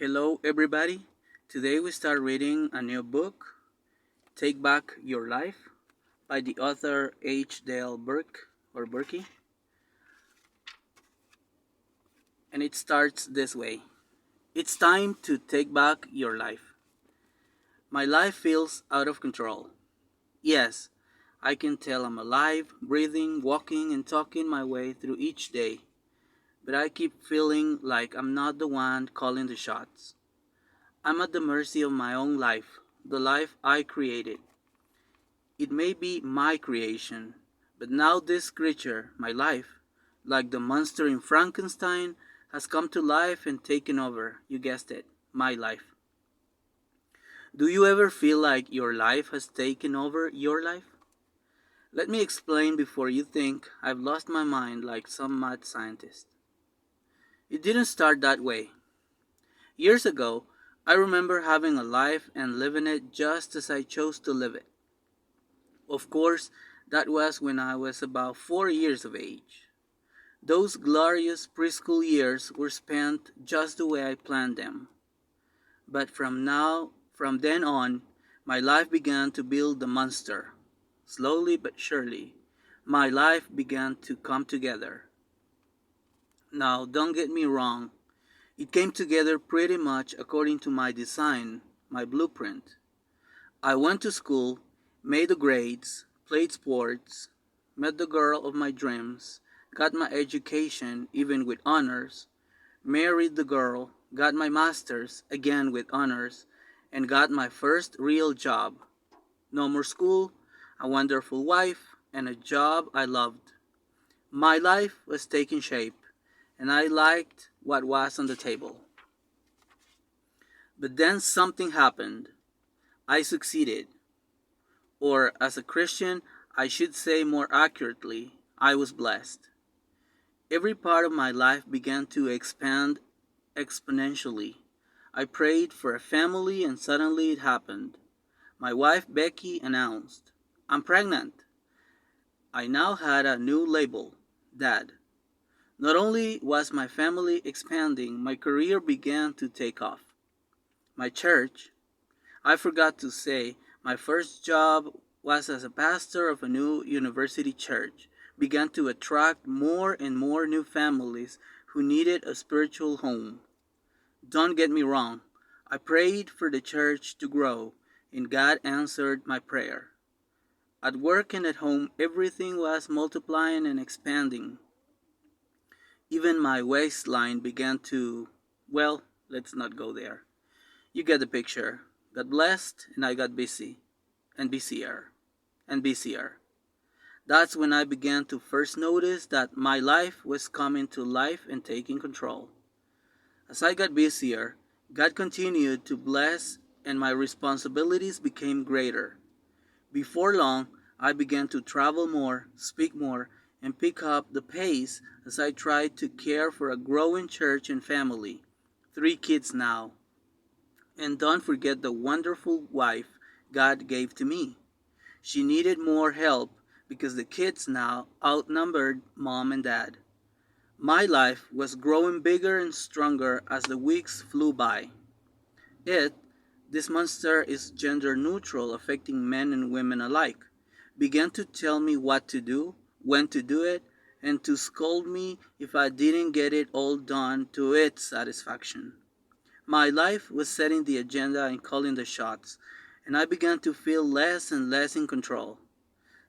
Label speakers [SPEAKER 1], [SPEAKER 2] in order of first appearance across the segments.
[SPEAKER 1] Hello, everybody. Today we start reading a new book, Take Back Your Life, by the author H. Dale Burke or Burke, and it starts this way. It's time to take back your life. My life feels out of control. Yes, I can tell I'm alive, breathing, walking, and talking my way through each day, but I keep feeling like I'm not the one calling the shots. I'm at the mercy of my own life, the life I created. It may be my creation, but now this creature, my life, like the monster in Frankenstein, has come to life and taken over, you guessed it, my life. Do you ever feel like your life has taken over your life? Let me explain before you think I've lost my mind like some mad scientist. It didn't start that way. Years ago, I remember having a life and living it just as I chose to live it. Of course, that was when I was about 4 years of age. Those glorious preschool years were spent just the way I planned them. But from then on, my life began to build the monster. Slowly but surely, my life began to come together. Now, don't get me wrong, it came together pretty much according to my design, my blueprint. I went to school, made the grades, played sports, met the girl of my dreams, got my education, even with honors, married the girl, got my master's, again with honors, and got my first real job. No more school, a wonderful wife, and a job I loved. My life was taking shape, and I liked what was on the table. But then something happened. I succeeded. Or, as a Christian, I should say more accurately, I was blessed. Every part of my life began to expand exponentially. I prayed for a family and suddenly it happened. My wife Becky announced, I'm pregnant. I now had a new label, Dad. Not only was my family expanding, my career began to take off. My church, I forgot to say, my first job was as a pastor of a new university church, began to attract more and more new families who needed a spiritual home. Don't get me wrong, I prayed for the church to grow, and God answered my prayer. At work and at home, everything was multiplying and expanding. Even my waistline began to, well, let's not go there. You get the picture. Got blessed, and I got busy, and busier, and busier. That's when I began to first notice that my life was coming to life and taking control. As I got busier, God continued to bless, and my responsibilities became greater. Before long, I began to travel more, speak more, and pick up the pace as I tried to care for a growing church and family. 3 kids now. And don't forget the wonderful wife God gave to me. She needed more help because the kids now outnumbered mom and dad. My life was growing bigger and stronger as the weeks flew by. It, this monster is gender neutral, affecting men and women alike, began to tell me what to do, when to do it, and to scold me if I didn't get it all done to its satisfaction. My life was setting the agenda and calling the shots, and I began to feel less and less in control.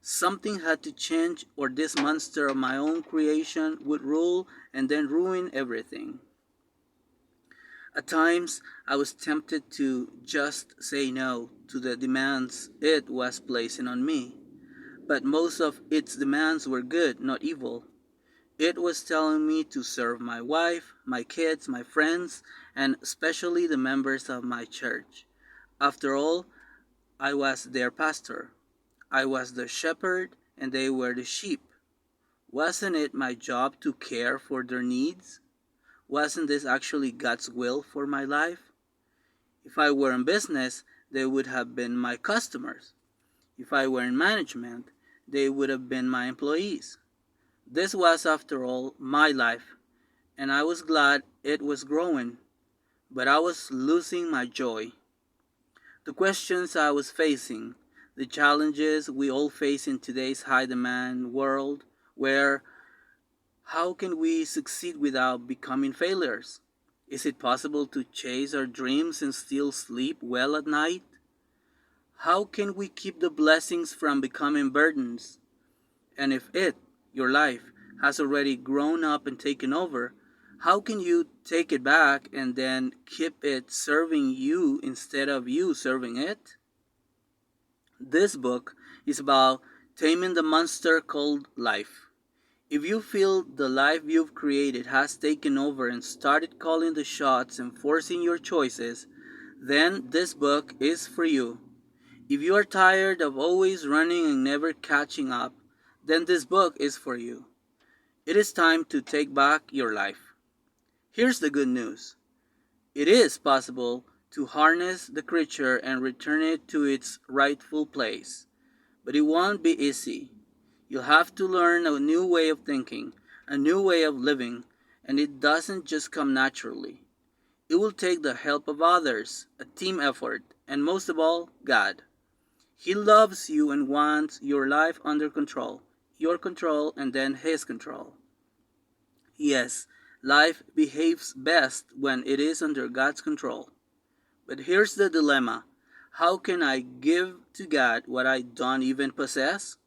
[SPEAKER 1] Something had to change, or this monster of my own creation would rule and then ruin everything. At times, I was tempted to just say no to the demands it was placing on me, but most of its demands were good, not evil. It was telling me to serve my wife, my kids, my friends, and especially the members of my church. After all, I was their pastor. I was the shepherd and they were the sheep. Wasn't it my job to care for their needs? Wasn't this actually God's will for my life? If I were in business, they would have been my customers. If I were in management, they would have been my employees. This was, after all, my life, and I was glad it was growing. but I was losing my joy. The questions I was facing, the challenges we all face in today's high demand world, where how can we succeed without becoming failures? Is it possible to chase our dreams and still sleep well at night? How can we keep the blessings from becoming burdens? And if it, your life, has already grown up and taken over, how can you take it back and then keep it serving you instead of you serving it? This book is about taming the monster called life. If you feel the life you've created has taken over and started calling the shots and forcing your choices, then this book is for you. If you are tired of always running and never catching up, then this book is for you. It is time to take back your life. Here's the good news. It is possible to harness the creature and return it to its rightful place, but it won't be easy. You'll have to learn a new way of thinking, a new way of living, and it doesn't just come naturally. It will take the help of others, a team effort, and most of all, God. He loves you and wants your life under control, your control and then His control. Yes, life behaves best when it is under God's control. But here's the dilemma. How can I give to God what I don't even possess?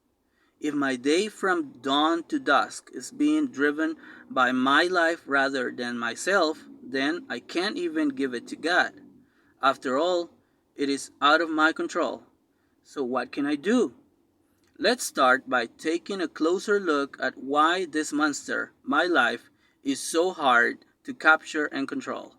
[SPEAKER 1] If my day from dawn to dusk is being driven by my life rather than myself, then I can't even give it to God. After all, it is out of my control. So what can I do? Let's start by taking a closer look at why this monster, my life, is so hard to capture and control.